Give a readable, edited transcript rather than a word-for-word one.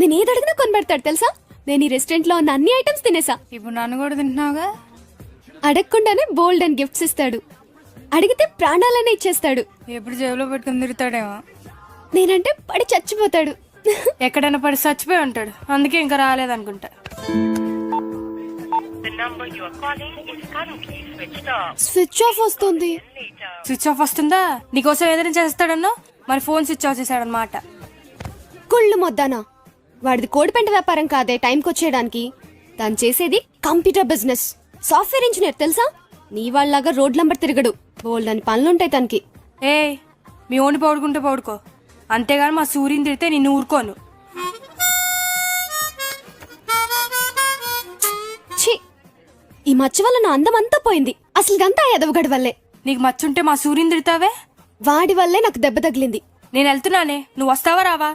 నేను ఏది అడిగినా కొనిపెడతాడు తెలుసా. నేను ఈ రెస్టారెంట్ లో ఉన్న అన్ని ఐటమ్స్ తినేసా. ఇప్పుడు నన్ను కూడా తింటున్నావుగా. అడగకుండానే బోల్డ్ అండ్ గిఫ్ట్స్ ఇస్తాడు. అడిగితే ప్రాణాలనే ఇచ్చేస్తాడు. ఎప్పుడు జేబులో పెట్టుకుని తిరుగుతాడేమో. నేనంటే పడి చచ్చిపోతాడు. ఎక్కడైనా పడి చచ్చిపోయి ఉంటాడు, అందుకే ఇంకా రాలేదనుకుంటా. స్విచ్ ఆఫ్ వస్తుంది. స్విచ్ ఆఫ్ వస్తుందా? నీకోసం ఏదైనా చేస్తాడన్నో, మరి ఫోన్ స్విచ్ ఆఫ్ చేశాడనమాట. కుళ్ళు మొద్దానా, వాడిది కోడిపెంట వ్యాపారం కాదే టైంకి వచ్చేయడానికి. తను చేసేది కంప్యూటర్ బిజినెస్, సాఫ్ట్వేర్ ఇంజనీర్ తెలుసా. నీ వాళ్ళలాగా రోడ్లంబర్ తిరగడు. బోల్డ్ అని పనులుంటాయి తనకి. ఏ మీ ఓని పౌడుకుంటే పౌడుకో, అంతేగాని మా సూర్యుని తిడితే నిన్ను ఊరుకోను. ఛీ, ఈ మచ్చ వల్ల నా అందం అంతా పోయింది. అసలు ఇదంతా ఎదవగడి వల్లే. నీకు మచ్చుంటే మా సూర్యుని తిడతావే. వాడి వల్లే నాకు దెబ్బ తగిలింది. నేను వెళ్తున్నానే, నువ్వు వస్తావా రావా?